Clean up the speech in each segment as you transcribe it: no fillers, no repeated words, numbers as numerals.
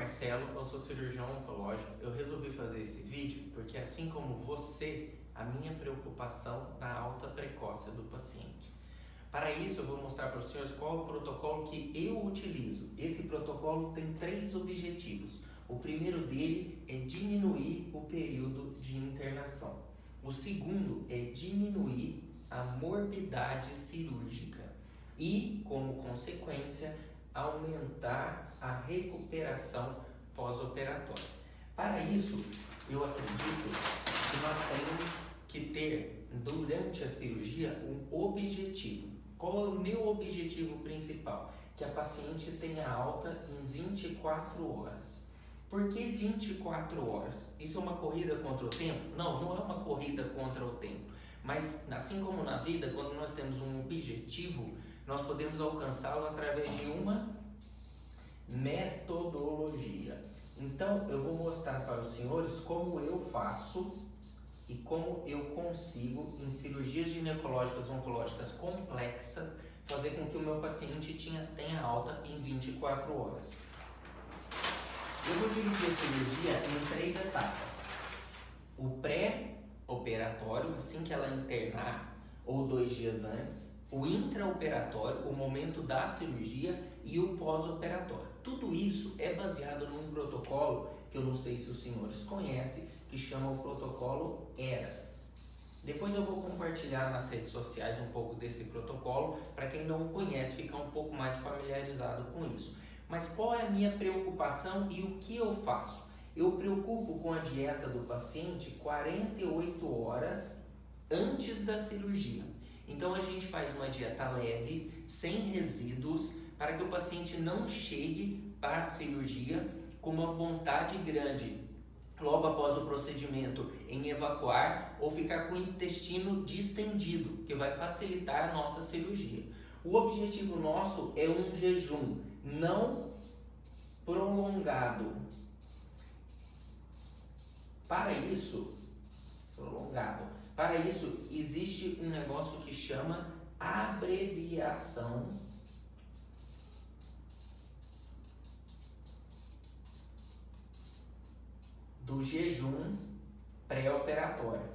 Marcelo, eu sou cirurgião oncológico. Eu resolvi fazer esse vídeo porque, assim como você, a minha preocupação na alta precócia do paciente. Para isso, eu vou mostrar para os senhores qual é o protocolo que eu utilizo. Esse protocolo tem 3 objetivos. O primeiro dele é diminuir o período de internação. O segundo é diminuir a morbidade cirúrgica e, como consequência, aumentar a recuperação pós-operatória. Para isso, eu acredito que nós temos que ter, durante a cirurgia, um objetivo. Qual é o meu objetivo principal? Que a paciente tenha alta em 24 horas. Por que 24 horas? Isso é uma corrida contra o tempo? Não, não é uma corrida contra o tempo. Mas, assim como na vida, quando nós temos um objetivo, nós podemos alcançá-lo através de uma metodologia. Então, eu vou mostrar para os senhores como eu faço e como eu consigo, em cirurgias ginecológicas oncológicas complexas, fazer com que o meu paciente tenha alta em 24 horas. Eu vou dividir a cirurgia em 3 etapas. O pré-operatório, assim que ela internar, ou 2 dias antes. O intraoperatório, o momento da cirurgia, e o pós-operatório. Tudo isso é baseado num protocolo que eu não sei se os senhores conhecem, que chama o protocolo ERAS. Depois eu vou compartilhar nas redes sociais um pouco desse protocolo, para quem não conhece ficar um pouco mais familiarizado com isso. Mas qual é a minha preocupação e o que eu faço? Eu preocupo com a dieta do paciente 48 horas antes da cirurgia. Então a gente faz uma dieta leve, sem resíduos, para que o paciente não chegue para a cirurgia com uma vontade grande, logo após o procedimento, em evacuar ou ficar com o intestino distendido, que vai facilitar a nossa cirurgia. O objetivo nosso é um jejum não prolongado. Para isso, existe um negócio que chama abreviação do jejum pré-operatório.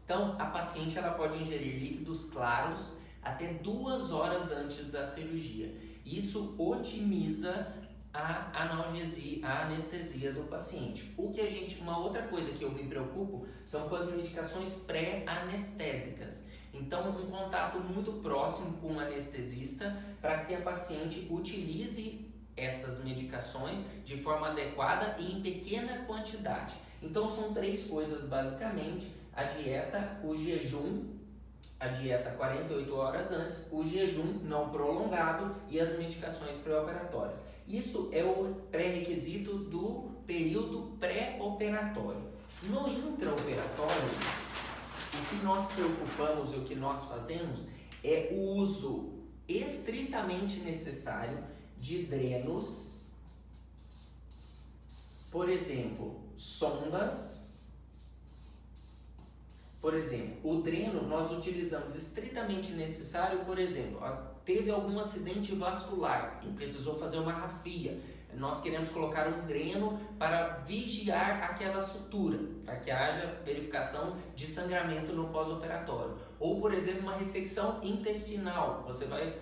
Então, a paciente ela pode ingerir líquidos claros até 2 horas antes da cirurgia. Isso otimiza a analgesia, a anestesia do paciente. Uma outra coisa que eu me preocupo são com as medicações pré-anestésicas. Então, um contato muito próximo com o anestesista para que a paciente utilize essas medicações de forma adequada e em pequena quantidade. Então, são 3 coisas basicamente: a dieta, o jejum, a dieta 48 horas antes, o jejum não prolongado e as medicações pré-operatórias. Isso é o pré-requisito do período pré-operatório. No intraoperatório, o que nós preocupamos e o que nós fazemos é o uso estritamente necessário de drenos, por exemplo, sondas. Por exemplo, o dreno nós utilizamos estritamente necessário, por exemplo, teve algum acidente vascular e precisou fazer uma rafia. Nós queremos colocar um dreno para vigiar aquela sutura, para que haja verificação de sangramento no pós-operatório. Ou, por exemplo, uma ressecção intestinal. Você vai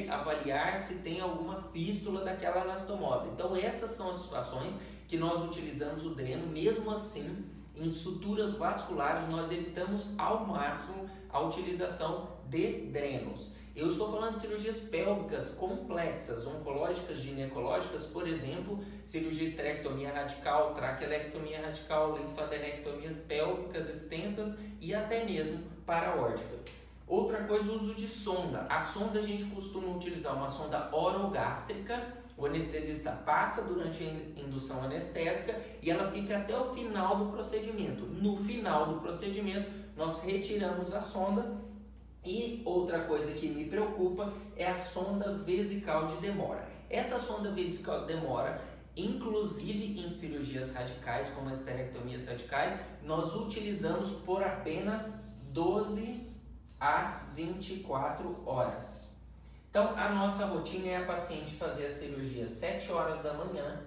avaliar se tem alguma fístula daquela anastomose. Então, essas são as situações que nós utilizamos o dreno. Mesmo assim, em suturas vasculares, nós evitamos ao máximo a utilização de drenos. Eu estou falando de cirurgias pélvicas complexas, oncológicas, ginecológicas, por exemplo, cirurgia esterectomia radical, traquelectomia radical, linfadenectomias pélvicas extensas e até mesmo paraórtica. Outra coisa, o uso de sonda. A sonda a gente costuma utilizar uma sonda orogástrica. O anestesista passa durante a indução anestésica e ela fica até o final do procedimento. No final do procedimento, nós retiramos a sonda. E outra coisa que me preocupa é a sonda vesical de demora. Essa sonda vesical de demora, inclusive em cirurgias radicais, como as esterectomias radicais, nós utilizamos por apenas 12 a 24 horas. Então, a nossa rotina é a paciente fazer a cirurgia às 7 horas da manhã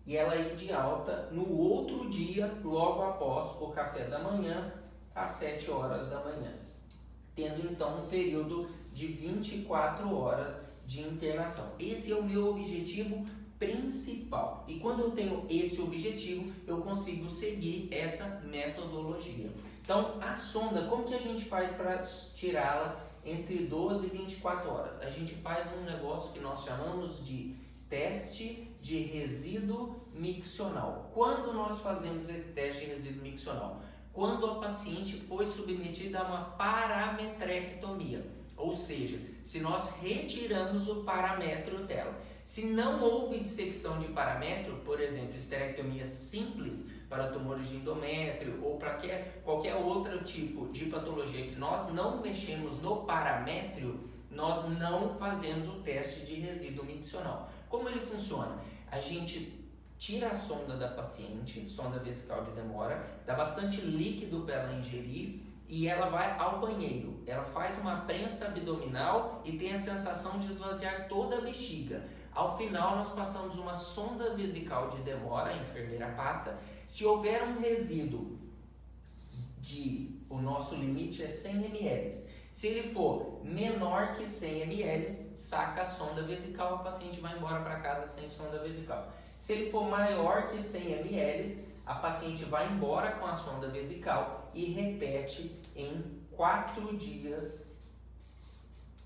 e ela ir de alta no outro dia, logo após o café da manhã, às 7 horas da manhã, tendo então um período de 24 horas de internação. Esse é o meu objetivo principal. E quando eu tenho esse objetivo, eu consigo seguir essa metodologia. Então, a sonda, como que a gente faz para tirá-la entre 12 e 24 horas? A gente faz um negócio que nós chamamos de teste de resíduo miccional. Quando nós fazemos esse teste de resíduo miccional? Quando a paciente foi submetida a uma parametrectomia, ou seja, se nós retiramos o paramétrio dela. Se não houve dissecção de paramétrio, por exemplo, esterectomia simples para tumores de endométrio ou para qualquer outro tipo de patologia que nós não mexemos no paramétrio, nós não fazemos o teste de resíduo miccional. Como ele funciona? A gente tira a sonda da paciente, sonda vesical de Demora, dá bastante líquido para ela ingerir e ela vai ao banheiro. Ela faz uma prensa abdominal e tem a sensação de esvaziar toda a bexiga. Ao final, nós passamos uma sonda vesical de Demora, a enfermeira passa. Se houver um resíduo o nosso limite é 100 ml. Se ele for menor que 100 ml, saca a sonda vesical, a paciente vai embora para casa sem sonda vesical. Se ele for maior que 100 ml, a paciente vai embora com a sonda vesical e repete em 4 dias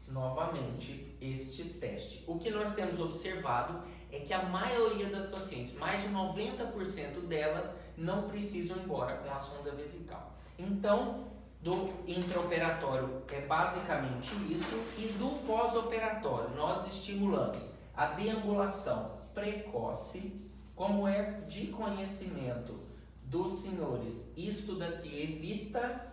novamente este teste. O que nós temos observado é que a maioria das pacientes, mais de 90% delas, não precisam ir embora com a sonda vesical. Então, do intraoperatório é basicamente isso, e do pós-operatório nós estimulamos a deambulação precoce, como é de conhecimento dos senhores. Isto daqui evita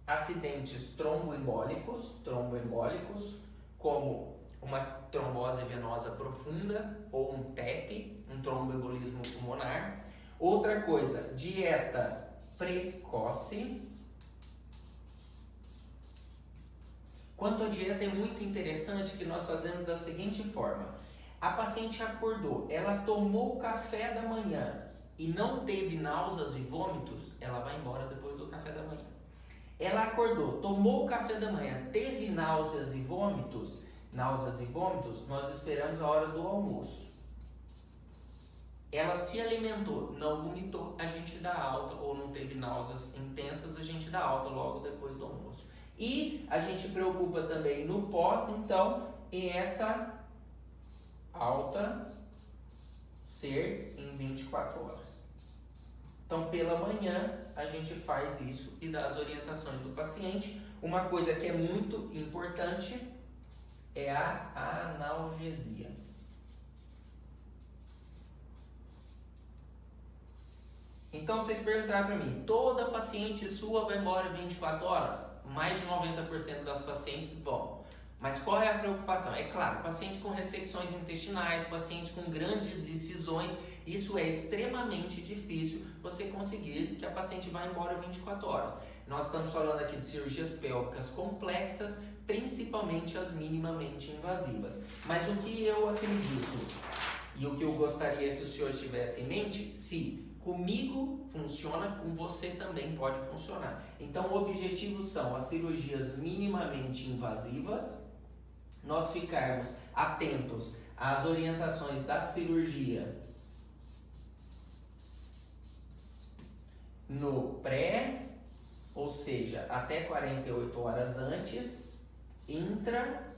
acidentes tromboembólicos, como uma trombose venosa profunda ou um TEP, um tromboembolismo pulmonar. Outra coisa, dieta precoce. Quanto à dieta, é muito interessante que nós fazemos da seguinte forma: a paciente acordou, ela tomou o café da manhã e não teve náuseas e vômitos, ela vai embora depois do café da manhã. Ela acordou, tomou o café da manhã, teve náuseas e vômitos, nós esperamos a hora do almoço. Ela se alimentou, não vomitou, a gente dá alta, ou não teve náuseas intensas, a gente dá alta logo depois do almoço. E a gente preocupa também no pós, então, em essa alta ser em 24 horas. Então, pela manhã, a gente faz isso e dá as orientações do paciente. Uma coisa que é muito importante é a analgesia. Então, vocês perguntaram para mim, toda paciente sua vai embora em 24 horas? Mais de 90% das pacientes vão. Mas qual é a preocupação? É claro, paciente com ressecções intestinais, paciente com grandes incisões, isso é extremamente difícil você conseguir que a paciente vá embora em 24 horas. Nós estamos falando aqui de cirurgias pélvicas complexas, principalmente as minimamente invasivas. Mas o que eu acredito e o que eu gostaria que os senhores tivessem em mente, se comigo funciona, com você também pode funcionar. Então, o objetivo são as cirurgias minimamente invasivas, nós ficarmos atentos às orientações da cirurgia no pré, ou seja, até 48 horas antes, intra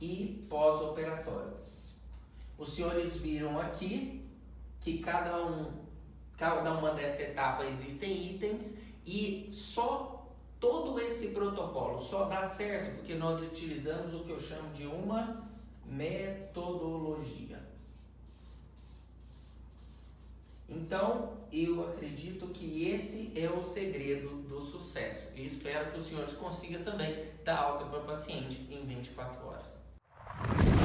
e pós-operatório. Os senhores viram aqui que cada uma dessas etapas existem itens e só todo esse protocolo só dá certo porque nós utilizamos o que eu chamo de uma metodologia. Então, eu acredito que esse é o segredo do sucesso e espero que os senhores consigam também dar alta para o paciente em 24 horas.